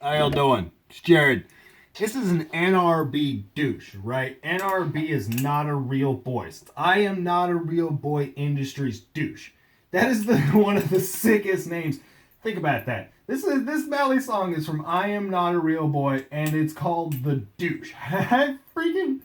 How y'all doing? It's Jared. This is an NRB douche, right? NRB is not a real boy. I am not a real boy industries douche. That is one of the sickest names. Think about that. This Valley song is from I Am Not a Real Boy, and it's called The Douche. I freaking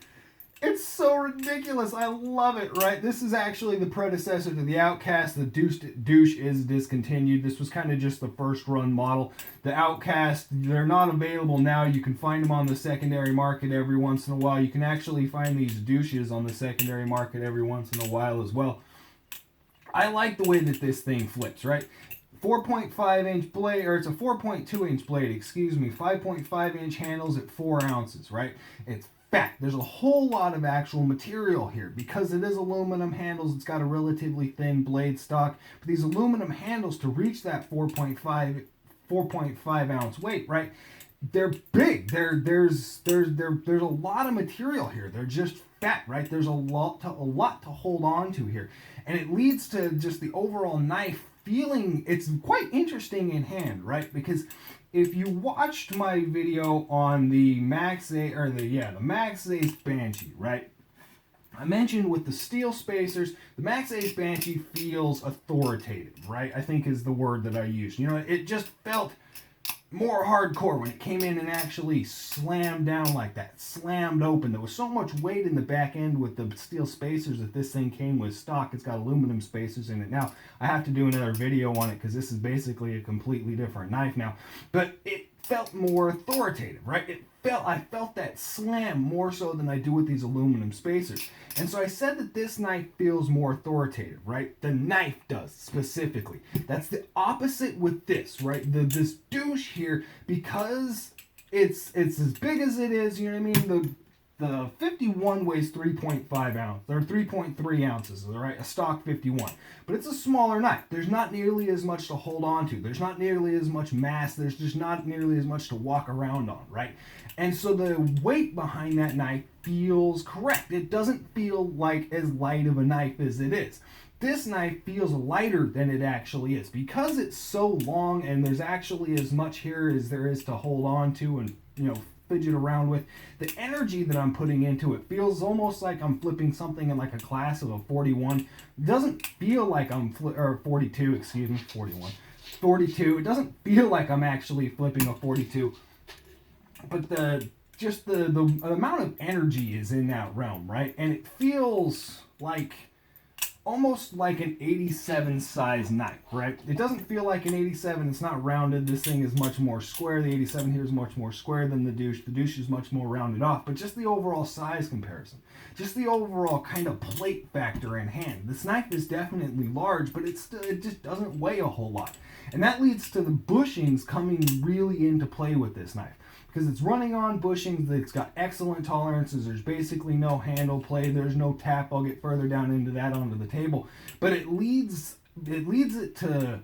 it's so ridiculous. I love it, right? This is actually the predecessor to the Outcast. The douche is discontinued. This was kind of just the first run model. The Outcast, they're not available now. You can find them on the secondary market every once in a while. You can actually find these douches on the secondary market every once in a while as well. I like the way that this thing flips, right? 4.5 inch blade, or it's a 4.2 inch blade, excuse me, 5.5 inch handles at 4 ounces, right? It's fat. There's a whole lot of actual material here because it is aluminum handles. It's got a relatively thin blade stock, but these aluminum handles to reach that 4.5 ounce weight, right? They're big. There's a lot of material here. They're just fat, right? There's a lot to hold on to here, and it leads to just the overall knife feeling. It's quite interesting in hand, right? Because if you watched my video on the Max Ace Banshee, right? I mentioned with the steel spacers, the Max Ace Banshee feels authoritative, right? I think is the word that I used. You know, it just felt more hardcore when it came in and actually slammed down like that, slammed open. There was so much weight in the back end with the steel spacers that this thing came with stock. It's got aluminum spacers in it. Now, I have to do another video on it because this is basically a completely different knife now. But it felt more authoritative, right? I felt that slam more so than I do with these aluminum spacers. And so I said that this knife feels more authoritative, right? The knife does specifically. That's the opposite with this, right? This douche here, because it's as big as it is, you know what I mean? The 51 weighs 3.5 ounces, or 3.3 ounces, right? A stock 51. But it's a smaller knife. There's not nearly as much to hold on to. There's not nearly as much mass. There's just not nearly as much to walk around on, right? And so the weight behind that knife feels correct. It doesn't feel like as light of a knife as it is. This knife feels lighter than it actually is. Because it's so long and there's actually as much here as there is to hold on to and, you know, fidget around with, the energy that I'm putting into it feels almost like I'm flipping something in like a class of a 41. It doesn't feel like or 42, excuse me, 41. 42. It doesn't feel like I'm actually flipping a 42. But the amount of energy is in that realm, right? And it feels like almost like an 87 size knife, right? It doesn't feel like an 87. It's not rounded. This thing is much more square. The 87 here is much more square than the douche. The douche is much more rounded off. But just the overall size comparison, just the overall kind of plate factor in hand. This knife is definitely large, but it just doesn't weigh a whole lot. And that leads to the bushings coming really into play with this knife. Because it's running on bushings, it's got excellent tolerances. There's basically no handle play. There's no tap. I'll get further down into that onto the table. But it leads it to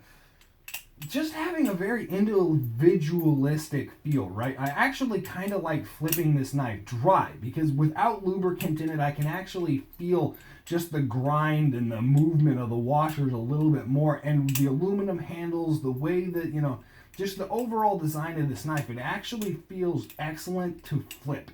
just having a very individualistic feel, right? I actually kind of like flipping this knife dry because without lubricant in it, I can actually feel just the grind and the movement of the washers a little bit more. And the aluminum handles, the way that, you know, just the overall design of this knife, it actually feels excellent to flip.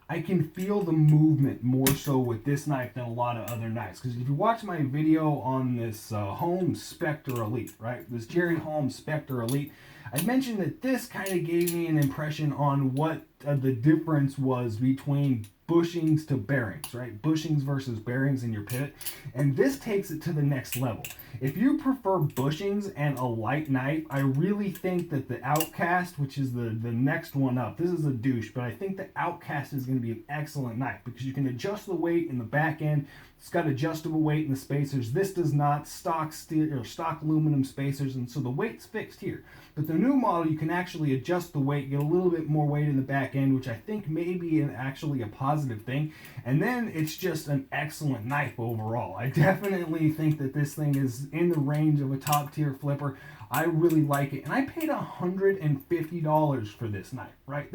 I can feel the movement more so with this knife than a lot of other knives. Because if you watch my video on this Holmes Spectre Elite, right? This Jerry Holmes Spectre Elite, I mentioned that this kind of gave me an impression on what the difference was between bushings to bearings, right? Bushings versus bearings in your pivot. And this takes it to the next level. If you prefer bushings and a light knife, I really think that the Outcast, which is the next one up, this is a douche, but I think the Outcast is going to be an excellent knife because you can adjust the weight in the back end. It's got adjustable weight in the spacers. This does not stock steel or stock aluminum spacers, and so the weight's fixed here. But the new model, you can actually adjust the weight, get a little bit more weight in the back end, which I think may be actually a positive thing. And then it's just an excellent knife overall. I definitely think that this thing is in the range of a top tier flipper. I really like it, and I paid $150 for this knife, right?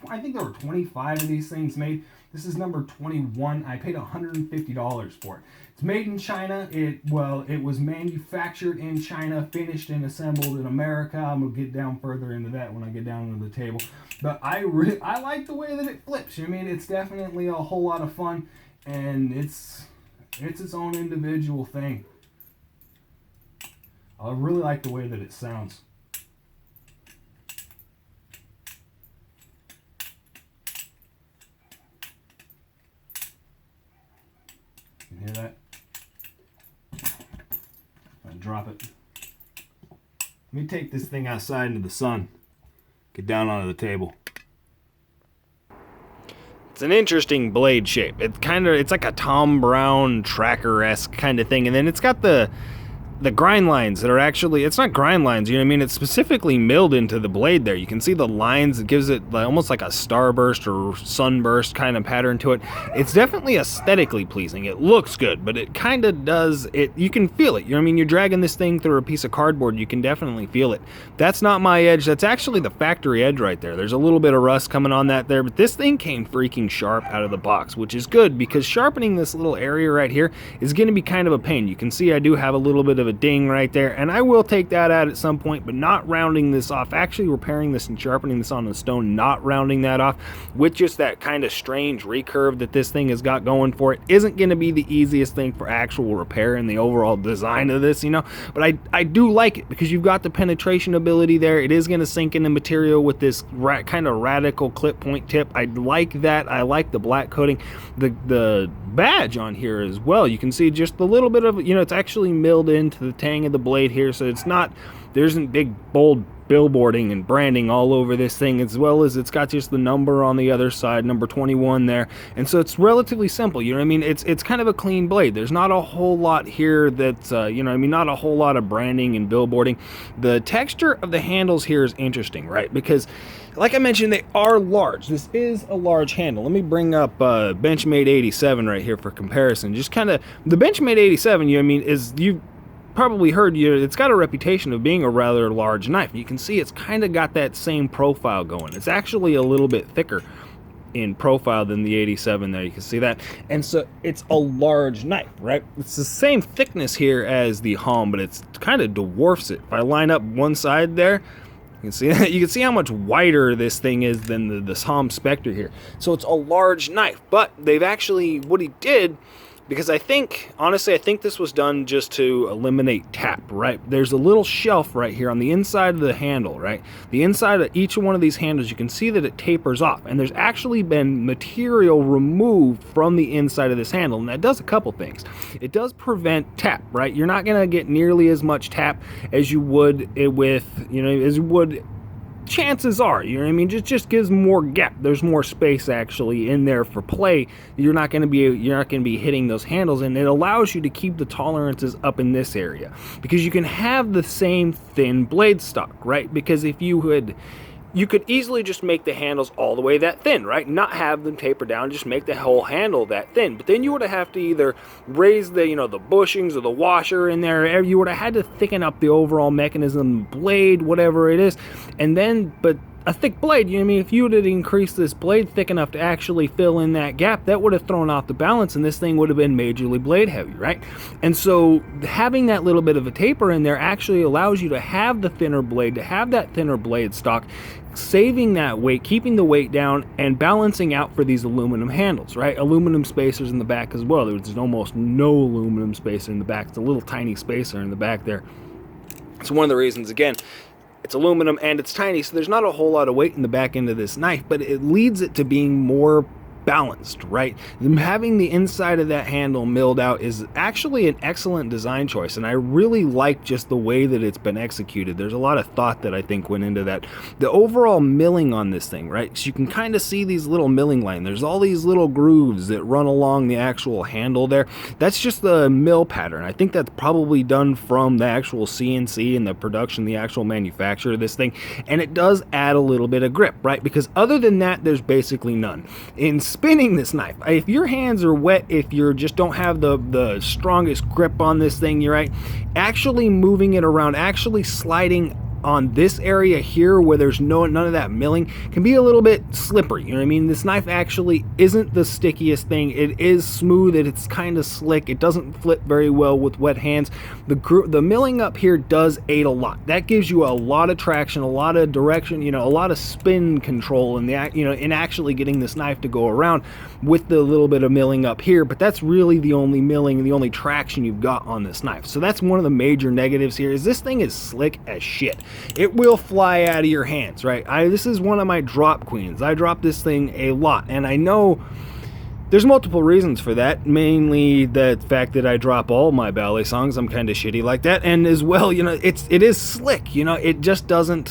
I think there were 25 of these things made. This is number 21. I paid $150 for it. It's made in China. It was manufactured in China, finished and assembled in America. I'm gonna get down further into that when I get down to the table. But I like the way that it flips. I mean, it's definitely a whole lot of fun, and it's its own individual thing. I really like the way that it sounds. You hear that? I drop it. Let me take this thing outside into the sun. Get down onto the table. It's an interesting blade shape. It's like a Tom Brown tracker-esque kind of thing, and then it's got the grind lines that are actually, it's not grind lines, you know what I mean? It's specifically milled into the blade there. You can see the lines. It gives it almost like a starburst or sunburst kind of pattern to it. It's definitely aesthetically pleasing. It looks good, but it kind of does, you can feel it. You know what I mean? You're dragging this thing through a piece of cardboard. You can definitely feel it. That's not my edge. That's actually the factory edge right there. There's a little bit of rust coming on that there, but this thing came freaking sharp out of the box, which is good because sharpening this little area right here is going to be kind of a pain. You can see I do have a little bit of a ding right there, and I will take that out at some point, but not rounding this off, actually repairing this and sharpening this on the stone, not rounding that off with just that kind of strange recurve that this thing has got going for it isn't going to be the easiest thing for actual repair in the overall design of this, you know, but I do like it because you've got the penetration ability there. It is going to sink in the material with this kind of radical clip point tip. I like that. I like the black coating. The badge on here as well, you can see just a little bit of, you know, it's actually milled into the tang of the blade here, so it's not, there isn't big bold billboarding and branding all over this thing, as well as it's got just the number on the other side, number 21 there, and so it's relatively simple, you know what I mean? It's kind of a clean blade. There's not a whole lot here that's you know what I mean, not a whole lot of branding and billboarding. The texture of the handles here is interesting, right? Because like I mentioned, they are large. This is a large handle. Let me bring up Benchmade 87 right here for comparison. Just kind of, the Benchmade 87, you know what I mean, is, you probably heard, it's got a reputation of being a rather large knife. You can see it's kind of got that same profile going. It's actually a little bit thicker in profile than the 87 there. You can see that. And so it's a large knife, right? It's the same thickness here as the Halm, but it's kind of dwarfs it. If I line up one side there, you can see how much wider this thing is than the Halm Spectre here. So it's a large knife, but they've actually, what he did, because honestly, I think this was done just to eliminate tap, right? There's a little shelf right here on the inside of the handle, right? The inside of each one of these handles, you can see that it tapers off, and there's actually been material removed from the inside of this handle, and that does a couple things. It does prevent tap, right? You're not gonna get nearly as much tap as you would with, you know, as you would, chances are, you know what I mean, just gives more gap. There's more space actually in there for play. You're not going to be hitting those handles, and it allows you to keep the tolerances up in this area because you can have the same thin blade stock, right? Because if you could easily just make the handles all the way that thin, right? Not have them taper down, just make the whole handle that thin. But then you would have to either raise the, you know, the bushings or the washer in there. You would have had to thicken up the overall mechanism, blade, whatever it is. And then, but a thick blade, you know what I mean, if you would have increased this blade thick enough to actually fill in that gap, that would have thrown off the balance, and this thing would have been majorly blade heavy, right? And so having that little bit of a taper in there actually allows you to have the thinner blade, to have that thinner blade stock, saving that weight, keeping the weight down, and balancing out for these aluminum handles, right? Aluminum spacers in the back as well. There's almost no aluminum spacer in the back. It's a little tiny spacer in the back there. It's one of the reasons, again, it's aluminum and it's tiny, so there's not a whole lot of weight in the back end of this knife, but it leads it to being more balanced, right? Having the inside of that handle milled out is actually an excellent design choice, and I really like just the way that it's been executed. There's a lot of thought that I think went into that. The overall milling on this thing, right? So you can kind of see these little milling lines. There's all these little grooves that run along the actual handle there. That's just the mill pattern. I think that's probably done from the actual CNC and the production, the actual manufacture of this thing, and it does add a little bit of grip, right? Because other than that, there's basically none. spinning this knife. If your hands are wet, if you just don't have the strongest grip on this thing, you're right, actually moving it around, actually sliding on this area here where there's none of that milling can be a little bit slippery. You know what I mean? This knife actually isn't the stickiest thing. It is smooth, it's kind of slick. It doesn't flip very well with wet hands. The milling up here does aid a lot. That gives you a lot of traction, a lot of direction, you know, a lot of spin control in the, you know, in actually getting this knife to go around with the little bit of milling up here. But that's really the only milling, the only traction you've got on this knife. So that's one of the major negatives here, is this thing is slick as shit. It will fly out of your hands, right? This is one of my drop queens. I drop this thing a lot, and I know there's multiple reasons for that. Mainly the fact that I drop all my ballet songs. I'm kind of shitty like that, and as well, you know, it is slick. You know, it just doesn't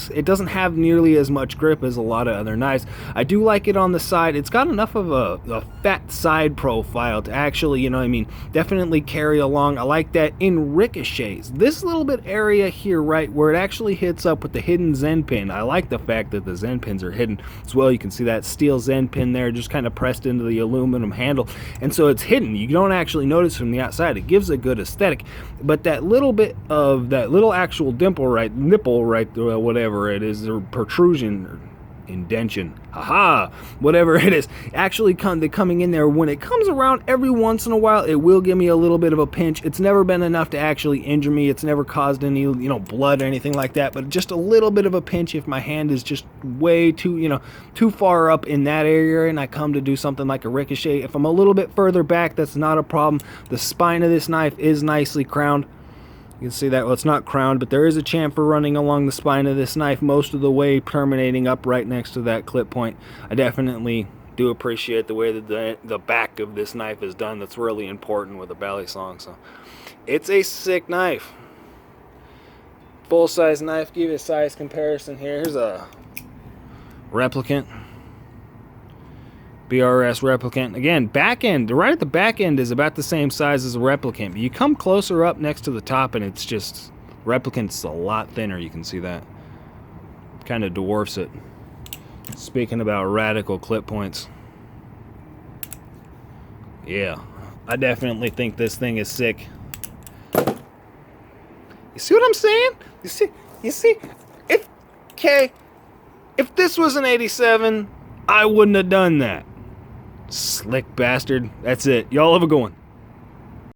have nearly as much grip as a lot of other knives. I do like it on the side. It's got enough of a fat side profile to actually, you know what I mean, definitely carry along. I like that in ricochets. This little bit area here, right, where it actually hits up with the hidden Zen pin. I like the fact that the Zen pins are hidden as well. You can see that steel Zen pin there just kind of pressed into the aluminum handle, and so it's hidden. You don't actually notice from the outside. It gives a good aesthetic, but that little bit of that little actual nipple right, whatever it is, or protrusion or indention, whatever it is, actually coming in there. When it comes around every once in a while, it will give me a little bit of a pinch. It's never been enough to actually injure me. It's never caused any, you know, blood or anything like that, but just a little bit of a pinch if my hand is just way too, you know, too far up in that area and I come to do something like a ricochet. If I'm a little bit further back, that's not a problem. The spine of this knife is nicely crowned. You can see that, well, it's not crowned, but there is a chamfer running along the spine of this knife most of the way, terminating up right next to that clip point. I definitely do appreciate the way that the back of this knife is done. That's really important with a ballet song. So it's a sick knife. Full-size knife. Give you a size comparison here. Here's a replicant. BRS replicant. Again, back end, right at the back end is about the same size as a replicant, but you come closer up next to the top and it's just, replicant's a lot thinner. You can see that. Kind of dwarfs it. Speaking about radical clip points. Yeah, I definitely think this thing is sick. You see what I'm saying? You see? If this was an 87, I wouldn't have done that. Slick bastard. That's it. Y'all have a good one.